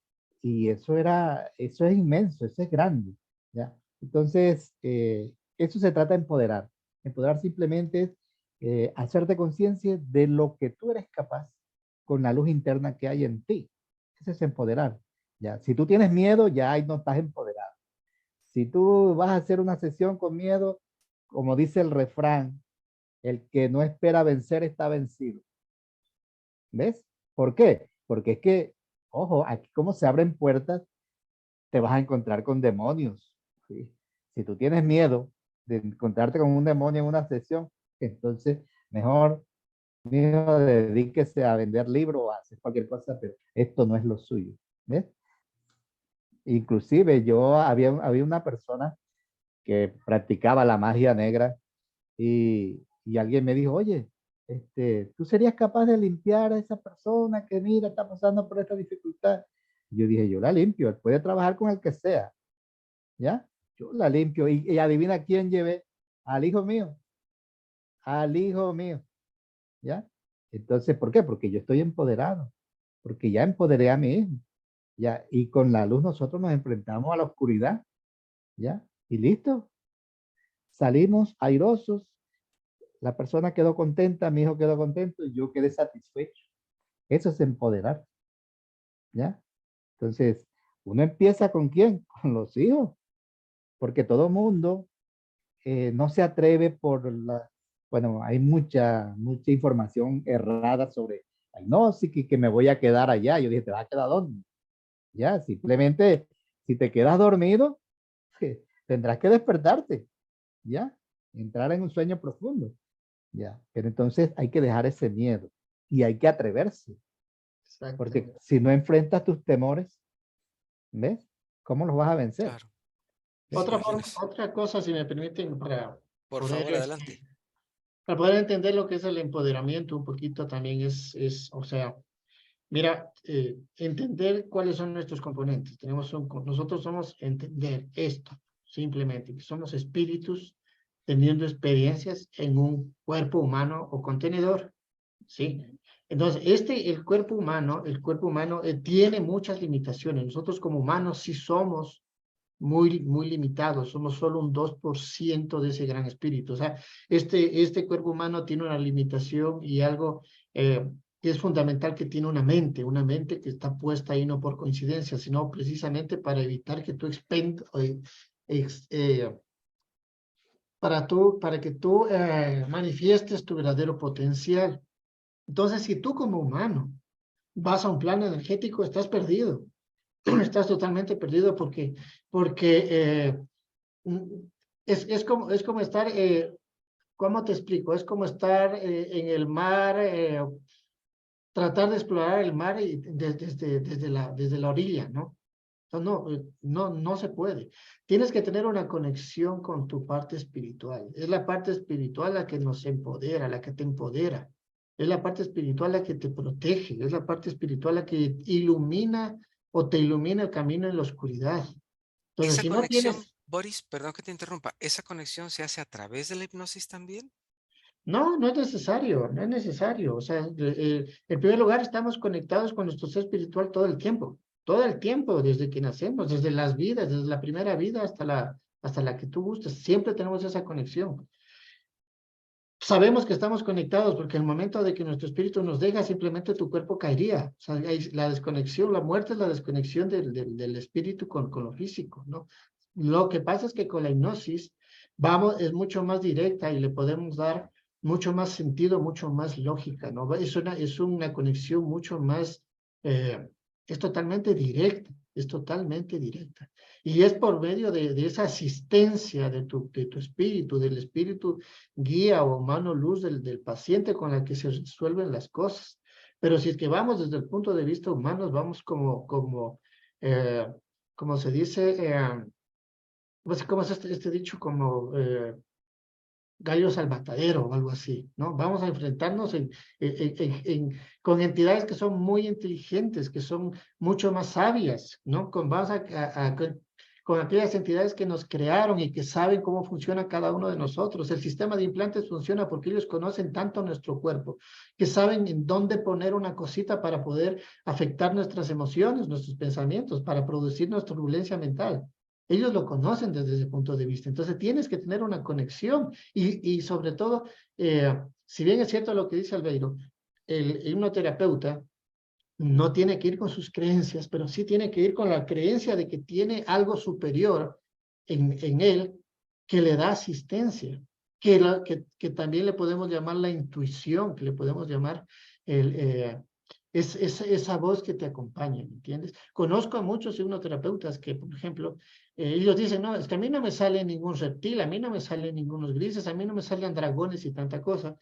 y eso es inmenso, eso es grande, ¿ya? Entonces, eso se trata de empoderar. Empoderar simplemente es hacerte conciencia de lo que tú eres capaz con la luz interna que hay en ti. Eso es empoderar, ¿ya? Si tú tienes miedo, ya ahí no estás empoderado. Si tú vas a hacer una sesión con miedo, como dice el refrán, el que no espera vencer está vencido. ¿Ves? ¿Por qué? Porque es que, ojo, aquí como se abren puertas, te vas a encontrar con demonios, ¿sí? Si tú tienes miedo de encontrarte con un demonio en una sesión, entonces mejor, mijo, dedíquese a vender libros o a hacer cualquier cosa, pero esto no es lo suyo. ¿Ves? Inclusive había una persona que practicaba la magia negra y alguien me dijo, oye, ¿tú serías capaz de limpiar a esa persona que mira, está pasando por esta dificultad? Y yo dije, yo la limpio, él puede trabajar con el que sea, ¿ya? Yo la limpio y adivina quién llevé, al hijo mío, ¿ya? Entonces, ¿por qué? Porque yo estoy empoderado, porque ya empoderé a mi hijo, ¿ya? Y con la luz nosotros nos enfrentamos a la oscuridad, ¿ya? Y listo, salimos airosos. La persona quedó contenta, mi hijo quedó contento y yo quedé satisfecho. Eso es empoderar, ¿ya? Entonces, uno empieza con quién? Con los hijos, porque todo mundo no se atreve bueno, hay mucha información errada sobre, ay, no, sí que me voy a quedar allá. Yo dije, ¿te vas a quedar dónde? Ya, simplemente, si te quedas dormido, tendrás que despertarte, ¿ya? Entrar en un sueño profundo. Ya, pero entonces hay que dejar ese miedo y hay que atreverse, porque
Exactamente.
si no enfrentas tus temores, ¿ves? ¿Cómo los vas a vencer?
Claro.
¿Ves?
Sí, así es.
Otra cosa, si me permiten,
Por
poder,
favor, adelante.
para poder entender lo que es el empoderamiento un poquito también o sea, mira, entender cuáles son nuestros componentes. Nosotros somos entender esto, simplemente, que somos espíritus teniendo experiencias en un cuerpo humano o contenedor, ¿sí? Entonces, el cuerpo humano tiene muchas limitaciones. Nosotros como humanos sí somos muy limitados, somos solo un 2% de ese gran espíritu. O sea, este cuerpo humano tiene una limitación y algo que es fundamental, que tiene una mente que está puesta ahí no por coincidencia, sino precisamente para evitar que tú para que tú manifiestes tu verdadero potencial. Entonces, si tú como humano vas a un plano energético, estás perdido. Estás totalmente perdido porque es como estar, ¿cómo te explico? Es como estar en el mar, tratar de explorar el mar desde la orilla, ¿no? No se puede. Tienes que tener una conexión con tu parte espiritual. Es la parte espiritual la que nos empodera, la que te empodera. Es la parte espiritual la que te protege. Es la parte espiritual la que ilumina o te ilumina el camino en la oscuridad. Entonces,
Esa
si no
conexión,
tienes,
Boris, perdón que te interrumpa, ¿esa conexión se hace a través de la hipnosis también?
no es necesario, no es necesario. O sea, en primer lugar, estamos conectados con nuestro ser espiritual todo el tiempo, desde que nacemos, desde las vidas, desde la primera vida hasta la que tú gustes, siempre tenemos esa conexión. Sabemos que estamos conectados porque el momento de que nuestro espíritu nos deja, simplemente tu cuerpo caería. O sea, la desconexión, la muerte es la desconexión del espíritu con lo físico, ¿no? Lo que pasa es que con la hipnosis es mucho más directa y le podemos dar mucho más sentido, mucho más lógica, ¿no? Es una conexión mucho más, eh, es totalmente directa, es totalmente directa. Y es por medio de esa asistencia de tu espíritu, del espíritu guía o mano luz del paciente con la que se resuelven las cosas. Pero si es que vamos desde el punto de vista humano, vamos eh, como se dice, ¿cómo es este dicho? Como gallos al matadero o algo así, ¿no? Vamos a enfrentarnos con entidades que son muy inteligentes, que son mucho más sabias, ¿no? Con aquellas entidades que nos crearon y que saben cómo funciona cada uno de nosotros. El sistema de implantes funciona porque ellos conocen tanto nuestro cuerpo, que saben en dónde poner una cosita para poder afectar nuestras emociones, nuestros pensamientos, para producir nuestra turbulencia mental. Ellos lo conocen desde ese punto de vista. Entonces tienes que tener una conexión y sobre todo, si bien es cierto lo que dice Albeiro, el hipnoterapeuta no tiene que ir con sus creencias, pero sí tiene que ir con la creencia de que tiene algo superior en él que le da asistencia, que también le podemos llamar la intuición, que le podemos llamar el, esa voz que te acompaña, ¿me entiendes? Conozco a muchos hipnoterapeutas que, por ejemplo, ellos dicen, no, es que a mí no me sale ningún reptil, a mí no me salen ningunos grises, a mí no me salen dragones y tanta cosa.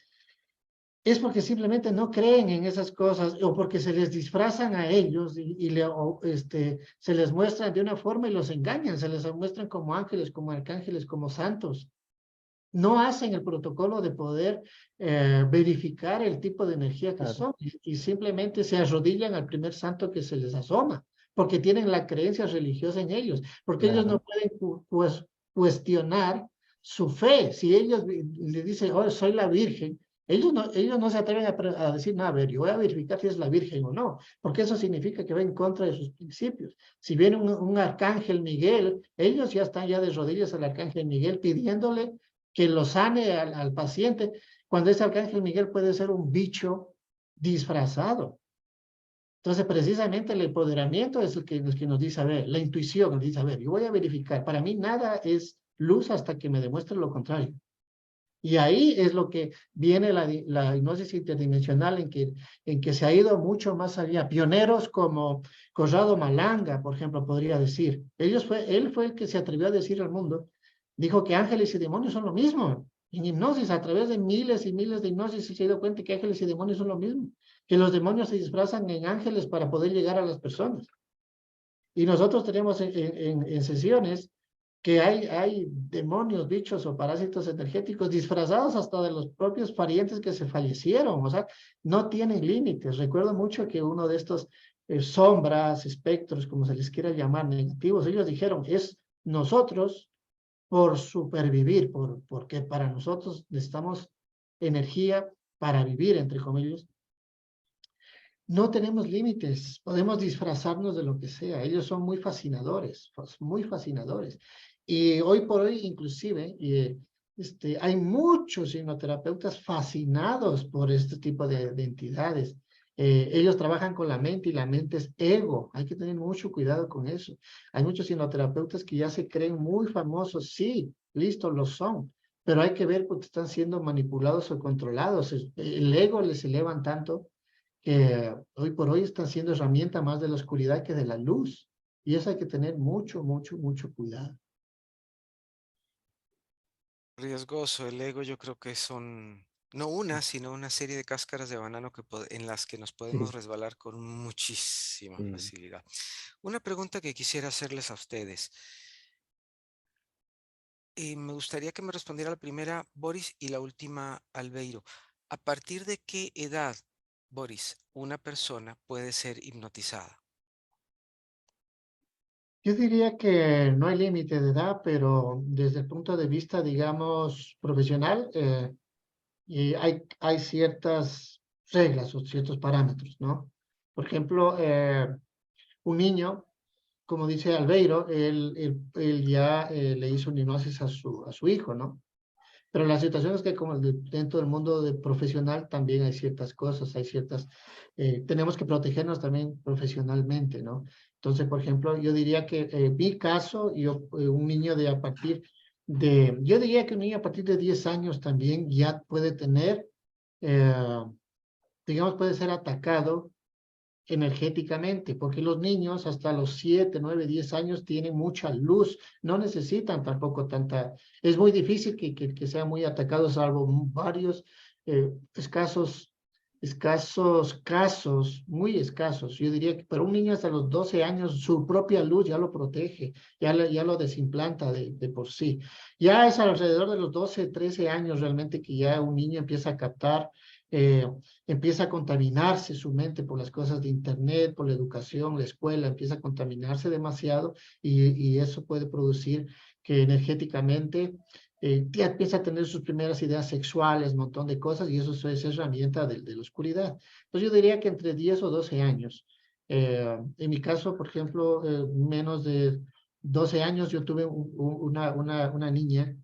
Es porque simplemente no creen en esas cosas o porque se les disfrazan a ellos se les muestran de una forma y los engañan, se les muestran como ángeles, como arcángeles, como santos. No hacen el protocolo de poder verificar el tipo de energía que
Claro.
son y simplemente se arrodillan al primer santo que se les asoma, porque tienen la creencia religiosa en ellos, porque ellos no
Claro.
pueden cuestionar su fe. Si ellos le dicen, oh, soy la Virgen, ellos no se atreven a decir, no, a ver, yo voy a verificar si es la Virgen o no, porque eso significa que va en contra de sus principios. Si viene un arcángel Miguel, ellos ya están ya de rodillas al arcángel Miguel pidiéndole que lo sane al paciente, cuando ese arcángel Miguel puede ser un bicho disfrazado. Entonces, precisamente el empoderamiento es el que nos dice, a ver, la intuición nos dice, a ver, yo voy a verificar, para mí nada es luz hasta que me demuestre lo contrario. Y ahí es lo que viene la hipnosis interdimensional en que se ha ido mucho más allá. Pioneros como Corrado Malanga, por ejemplo, podría decir. Él fue el que se atrevió a decir al mundo, dijo que ángeles y demonios son lo mismo. En hipnosis, a través de miles y miles de hipnosis, se ha dado cuenta que ángeles y demonios son lo mismo. Que los demonios se disfrazan en ángeles para poder llegar a las personas. Y nosotros tenemos en sesiones que hay demonios, bichos o parásitos energéticos disfrazados hasta de los propios parientes que se fallecieron, o sea, no tienen límites. Recuerdo mucho que uno de estos sombras, espectros, como se les quiera llamar, negativos, ellos dijeron, es nosotros por supervivir, porque para nosotros necesitamos energía para vivir, entre comillas. No tenemos límites, podemos disfrazarnos de lo que sea. Ellos son muy fascinadores, muy fascinadores. Y hoy por hoy, inclusive, hay muchos hipnoterapeutas fascinados por este tipo de entidades. Ellos trabajan con la mente y la mente es ego. Hay que tener mucho cuidado con eso. Hay muchos hipnoterapeutas que ya se creen muy famosos. Sí, listo, lo son. pero hay que ver porque están siendo manipulados o controlados. El ego les elevan tanto que hoy por hoy están siendo herramienta más de la oscuridad que de la luz. Y eso hay que tener mucho, mucho, mucho cuidado.
Riesgoso, el ego yo creo que son, no una, sino una serie de cáscaras de banano en las que nos podemos
Sí,
resbalar con muchísima
sí.
facilidad. Una pregunta que quisiera hacerles a ustedes. Me gustaría que me respondiera la primera, Boris, y la última, Albeiro. ¿A partir de qué edad, Boris, una persona puede ser hipnotizada?
Yo diría que no hay límite de edad, pero desde el punto de vista, digamos, profesional, y hay ciertas reglas o ciertos parámetros, ¿no? Por ejemplo, un niño, como dice Albeiro, él ya le hizo una hipnosis a su hijo, ¿no? Pero la situación es que como dentro del mundo profesional también hay ciertas cosas, hay ciertas, tenemos que protegernos también profesionalmente, ¿no? Entonces, por ejemplo, yo diría que mi caso, un niño de a partir yo diría que un niño a partir de 10 años también ya puede tener, eh, digamos, puede ser atacado energéticamente, porque los niños hasta los 7, 9, 10 años tienen mucha luz, no necesitan tampoco tanta, es muy difícil que sean muy atacados, salvo varios escasos casos, muy escasos. Yo diría que para un niño hasta los 12 años su propia luz ya lo protege, ya lo desimplanta de por sí. Ya es alrededor de los 12, 13 años realmente que ya un niño empieza a captar eh, empieza a contaminarse su mente por las cosas de internet, por la educación, la escuela, empieza a contaminarse demasiado y eso puede producir que energéticamente ya empieza a tener sus primeras ideas sexuales, un montón de cosas y eso es herramienta de la oscuridad. Entonces yo diría que entre 10 o 12 años. En mi caso, por ejemplo, menos de 12 años yo tuve una niña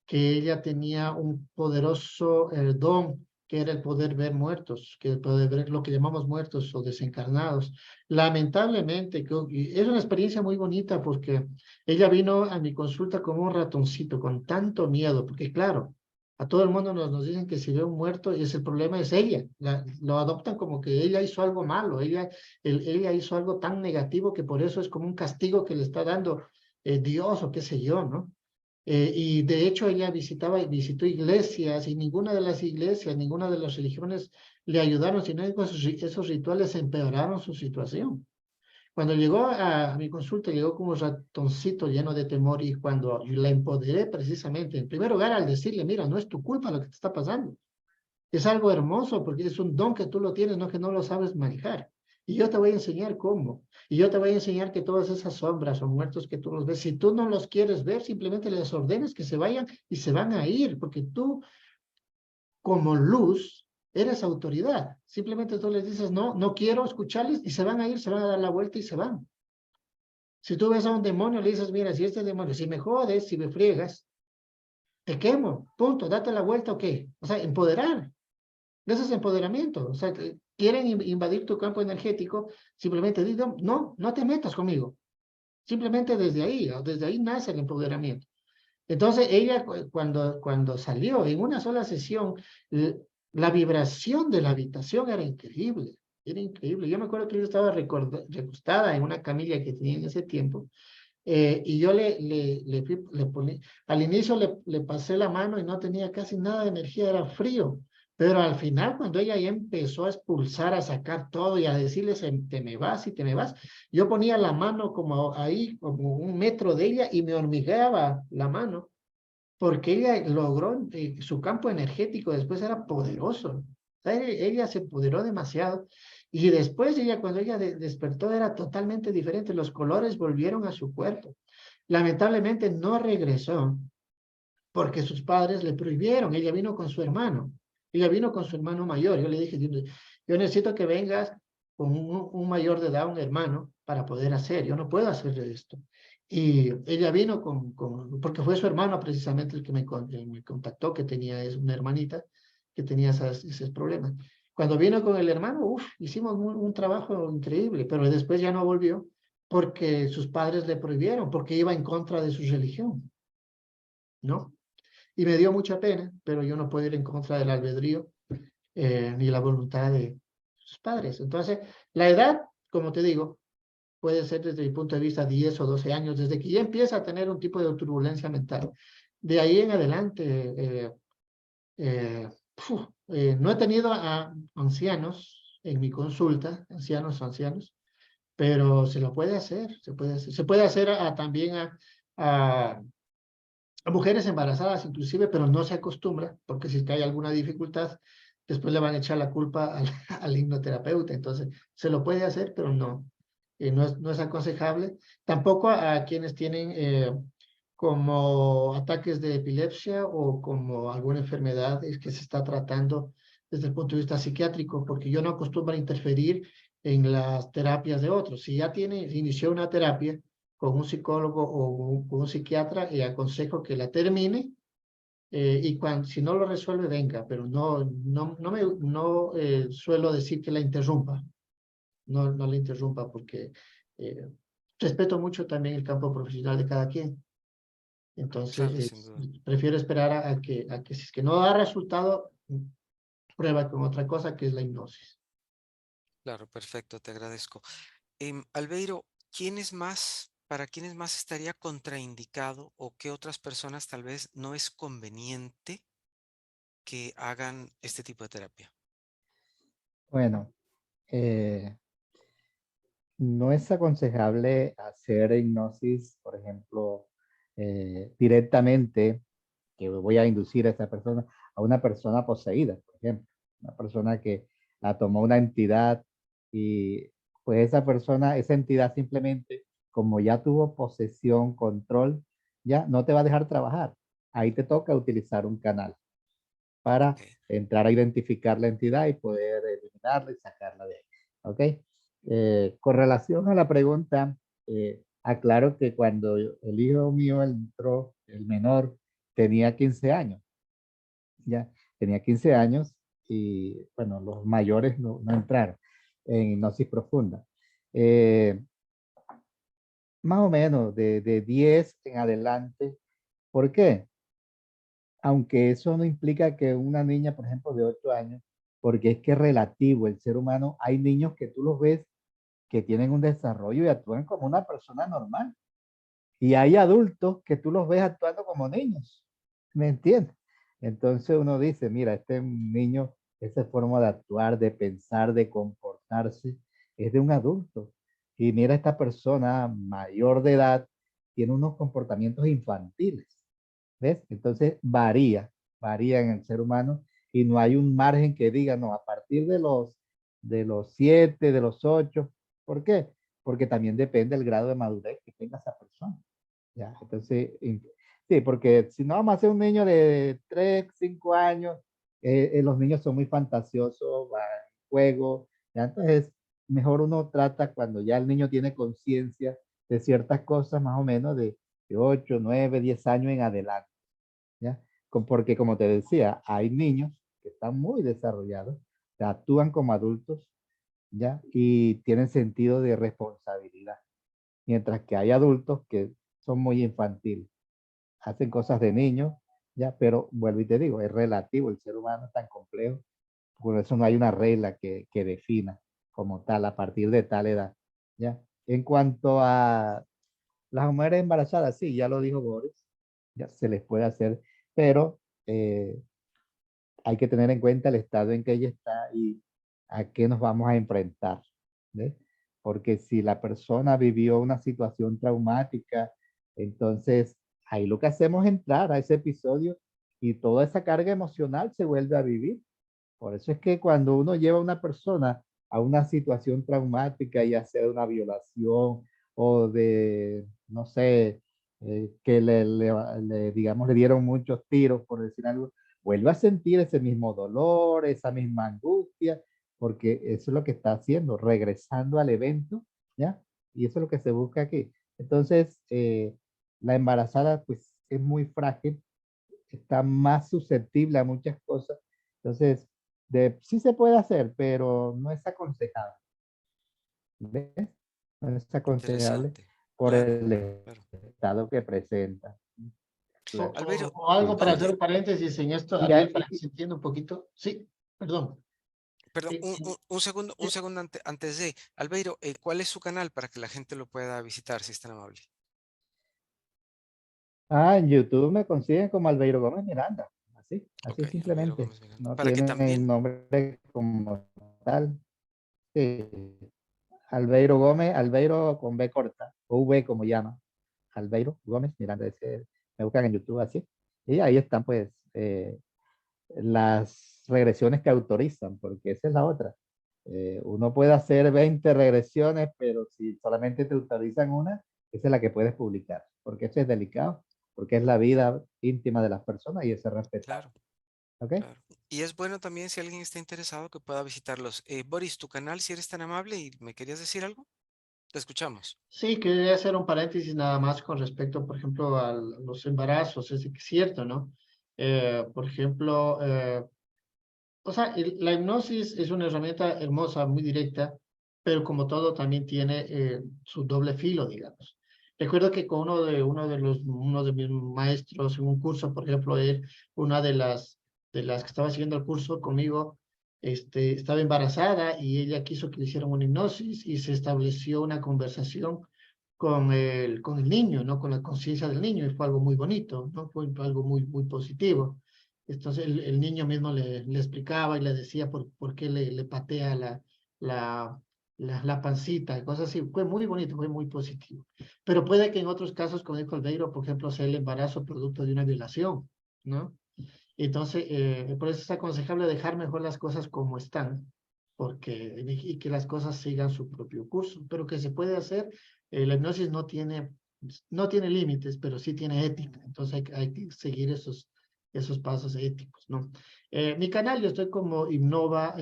que ella tenía un poderoso don que era el poder ver muertos, que el poder ver lo que llamamos muertos o desencarnados. Lamentablemente, y es una experiencia muy bonita porque ella vino a mi consulta como un ratoncito, con tanto miedo, porque claro, a todo el mundo nos dicen que si ve un muerto, y ese el problema es ella, lo adoptan como que ella hizo algo malo, ella hizo algo tan negativo que por eso es como un castigo que le está dando Dios o qué sé yo, ¿no? Y de hecho ella visitó iglesias y ninguna de las iglesias, ninguna de las religiones le ayudaron, sino que esos rituales empeoraron su situación. Cuando llegó a mi consulta, llegó como un ratoncito lleno de temor y cuando la empoderé precisamente, en primer lugar al decirle, mira, no es tu culpa lo que te está pasando. Es algo hermoso porque es un don que tú lo tienes, no que no lo sabes manejar. Y yo te voy a enseñar cómo. Y yo te voy a enseñar que todas esas sombras o muertos que tú los ves, si tú no los quieres ver, simplemente les ordenes que se vayan y se van a ir, porque tú, como luz, eres autoridad. Simplemente tú les dices, no, no quiero escucharles y se van a ir, se van a dar la vuelta y se van. Si tú ves a un demonio, le dices, mira, si este demonio, si me jodes, si me friegas, te quemo, punto, date la vuelta o qué. O sea, empoderar. Eso es empoderamiento. O sea, quieren invadir tu campo energético, simplemente digan, no, no te metas conmigo. Simplemente desde ahí nace el empoderamiento. Entonces, ella cuando salió en una sola sesión, la vibración de la habitación era increíble. Era increíble. Yo me acuerdo que yo estaba recostada en una camilla que tenía en ese tiempo y yo le poní, al inicio le pasé la mano y no tenía casi nada de energía, era frío. Pero al final, cuando ella ya empezó a expulsar, a sacar todo y a decirles, te me vas y te me vas, yo ponía la mano como ahí, como 1 metro de ella y me hormigueaba la mano, porque ella logró, su campo energético después era poderoso. O sea, ella se empoderó demasiado y después ella, cuando ella despertó, era totalmente diferente. Los colores volvieron a su cuerpo. Lamentablemente no regresó porque sus padres le prohibieron. Ella vino con su hermano. Ella vino con su hermano mayor. Yo le dije, yo necesito que vengas con un mayor de edad, un hermano, para poder hacer. Yo no puedo hacer esto. Y ella vino porque fue su hermano precisamente el que me contactó, que tenía es una hermanita que tenía esos problemas. Cuando vino con el hermano, hicimos un trabajo increíble, pero después ya no volvió porque sus padres le prohibieron, porque iba en contra de su religión, ¿no? Y me dio mucha pena, pero yo no puedo ir en contra del albedrío ni la voluntad de sus padres. Entonces, la edad, como te digo, puede ser desde mi punto de vista 10 o 12 años, desde que ya empieza a tener un tipo de turbulencia mental. De ahí en adelante, no he tenido a ancianos en mi consulta, ancianos, pero se lo puede hacer, se puede hacer. Se puede hacer también a, a mujeres embarazadas inclusive, pero no se acostumbra, porque si es que hay alguna dificultad, después le van a echar la culpa al, al hipnoterapeuta. Entonces, se lo puede hacer, pero no, no es aconsejable. Tampoco a quienes tienen como ataques de epilepsia o como alguna enfermedad que se está tratando desde el punto de vista psiquiátrico, porque yo no acostumbro a interferir en las terapias de otros. Si ya inició una terapia con un psicólogo o con un psiquiatra, y aconsejo que la termine y si no lo resuelve, venga, pero no suelo decir que la interrumpa, no la interrumpa porque eh, respeto mucho también el campo profesional de cada quien.
Claro,
Entonces,
sin duda.
prefiero esperar a que si es que no da resultado, prueba con otra cosa que es la hipnosis.
Claro, perfecto, te agradezco. Albeiro, para quiénes más estaría contraindicado o qué otras personas tal vez no es conveniente que hagan este tipo de terapia?
Bueno, no es aconsejable hacer hipnosis, por ejemplo, directamente, que voy a inducir a esa persona, a una persona poseída, por ejemplo, una persona que la tomó una entidad y pues esa persona, esa entidad simplemente, como ya tuvo posesión, control, ya no te va a dejar trabajar. Ahí te toca utilizar un canal para
Ok,
entrar a identificar la entidad y poder eliminarla y sacarla de ahí. ¿Ok? Con relación a la pregunta, aclaro que cuando el hijo mío entró, el menor, tenía 15 años, ya tenía 15 años y bueno, los mayores no entraron en hipnosis profunda. Eh, Más o menos de 10 en adelante. ¿Por qué? Aunque eso no implica que una niña, por ejemplo, de 8 años, porque es que es relativo, el ser humano, hay niños que tú los ves que tienen un desarrollo y actúan como una persona normal. Y hay adultos que tú los ves actuando como niños. ¿Me entiendes? Entonces uno dice, mira, este niño, esa forma de actuar, de pensar, de comportarse, es de un adulto. Y mira, esta persona mayor de edad tiene unos comportamientos infantiles. ¿Ves? Entonces varía en el ser humano y no hay un margen que diga, no, a partir de los 7, de los 8. ¿Por qué? Porque también depende del grado de madurez que tenga esa persona. ¿Ya? Entonces, sí, porque si no vamos a hacer un niño de 3, 5 años, los niños son muy fantasiosos, van a juego, ¿ya? Entonces, mejor uno trata cuando ya el niño tiene conciencia de ciertas cosas, más o menos de 8, 9, 10 años en adelante. ¿Ya? Porque como te decía, hay niños que están muy desarrollados, que actúan como adultos, ¿ya? Y tienen sentido de responsabilidad, mientras que hay adultos que son muy infantiles, hacen cosas de niños, ¿ya? Pero vuelvo y te digo, es relativo, el ser humano es tan complejo, por eso no hay una regla que defina como tal a partir de tal edad, ¿ya? En cuanto a las mujeres embarazadas, sí, ya lo dijo Boris, ya se les puede hacer, pero eh, hay que tener en cuenta el estado en que ella está y a qué nos vamos a enfrentar, ¿ves? Porque si la persona vivió una situación traumática, entonces ahí lo que hacemos es entrar a ese episodio y toda esa carga emocional se vuelve a vivir. Por eso es que cuando uno lleva a una persona a una situación traumática, ya sea de una violación o de, no sé, que digamos, le dieron muchos tiros, por decir algo, vuelve a sentir ese mismo dolor, esa misma angustia, porque eso es lo que está haciendo, regresando al evento, ¿ya? Y eso es lo que se busca aquí. Entonces, la embarazada, pues, es muy frágil, está más susceptible a muchas cosas. Entonces, sí se puede hacer, pero no es aconsejable. ¿Ves? No es aconsejable
interesante.
por
Claro,
el
claro.
estado que presenta. Claro.
Albeiro,
O algo para hacer
¿dónde?
un paréntesis en esto,
Y,
Ariel, para que se entienda un poquito. Sí, perdón.
Perdón,
Eh, eh,
un segundo antes de, Albeiro, ¿cuál es su canal para que la gente lo pueda visitar, si es tan amable?
en YouTube me consiguen como Albeiro Gómez Miranda. Así,
Ok,
así
Albeiro
simplemente.
Gómez Miranda.
No
Para que
tiene
también,
nombre como tal. Sí. Albeiro Gómez, Albeiro con B corta, o V como llama. Albeiro Gómez Miranda. Me buscan en YouTube así. Y ahí están pues las regresiones que autorizan, porque esa es la otra. Uno puede hacer 20 regresiones, pero si solamente te autorizan una, esa es la que puedes publicar, porque eso es delicado, porque es la vida íntima de las personas y eso es respetable.
claro,
¿Ok?
claro. Y es bueno también si alguien está interesado que pueda visitarlos. Boris, tu canal, si eres tan amable y me querías decir algo, te escuchamos.
Sí, quería hacer un paréntesis nada más con respecto, por ejemplo, a los embarazos. Es cierto, ¿no? Por ejemplo, o sea, la hipnosis es una herramienta hermosa, muy directa, pero como todo también tiene su doble filo, digamos. Recuerdo que con uno de mis maestros en un curso, por ejemplo, una de las que estaba siguiendo el curso conmigo, estaba embarazada y ella quiso que le hicieran una hipnosis y se estableció una conversación con el niño, ¿no? Con la conciencia del niño y fue algo muy bonito, ¿no? Fue algo muy, muy positivo. Entonces el niño mismo le explicaba y le decía por qué le patea la, la pancita y cosas así. Fue muy bonito, fue muy positivo. Pero puede que en otros casos, como dijo Albeiro, por ejemplo, sea el embarazo producto de una violación, ¿no? Entonces, por eso es aconsejable dejar mejor las cosas como están, porque, y que las cosas sigan su propio curso. Pero que se puede hacer, la hipnosis no tiene límites, pero sí tiene ética. Entonces hay que seguir esos pasos éticos, ¿no? Mi canal, yo estoy como Innova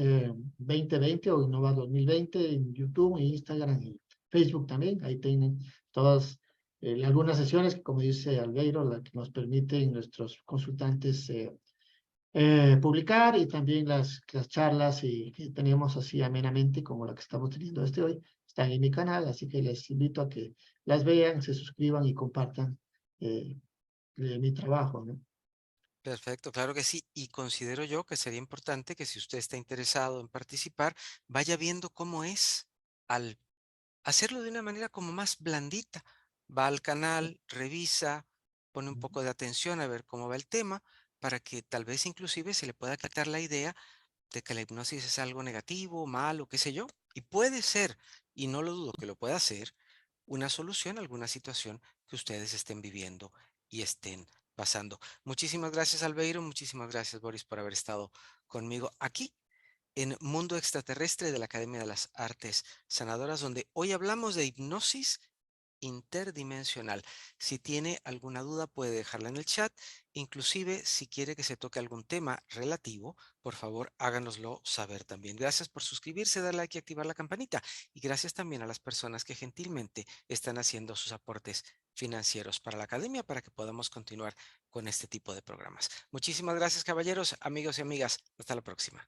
2020 o Innova 2020 en YouTube, en Instagram y Facebook también. Ahí tienen todas algunas sesiones que, como dice Albeiro, la que nos permiten nuestros consultantes publicar y también las charlas que tenemos así amenamente como la que estamos teniendo hoy están en mi canal, así que les invito a que las vean, se suscriban y compartan eh, mi trabajo, ¿no?
Perfecto, claro que sí. Y considero yo que sería importante que si usted está interesado en participar, vaya viendo cómo es al hacerlo de una manera como más blandita. Va al canal, revisa, pone un poco de atención a ver cómo va el tema, para que tal vez inclusive se le pueda quitar la idea de que la hipnosis es algo negativo, malo, qué sé yo. Y puede ser, y no lo dudo que lo pueda hacer, una solución a alguna situación que ustedes estén viviendo y estén pasando. Muchísimas gracias, Albeiro. Muchísimas gracias, Boris, por haber estado conmigo aquí en Mundo Extraterrestre de la Academia de las Artes Sanadoras, donde hoy hablamos de hipnosis interdimensional. Si tiene alguna duda puede dejarla en el chat. Inclusive si quiere que se toque algún tema relativo, por favor háganoslo saber también. Gracias por suscribirse, dar like y activar la campanita. Y gracias también a las personas que gentilmente están haciendo sus aportes financieros para la academia para que podamos continuar con este tipo de programas. Muchísimas gracias, caballeros, amigos y amigas. Hasta la próxima.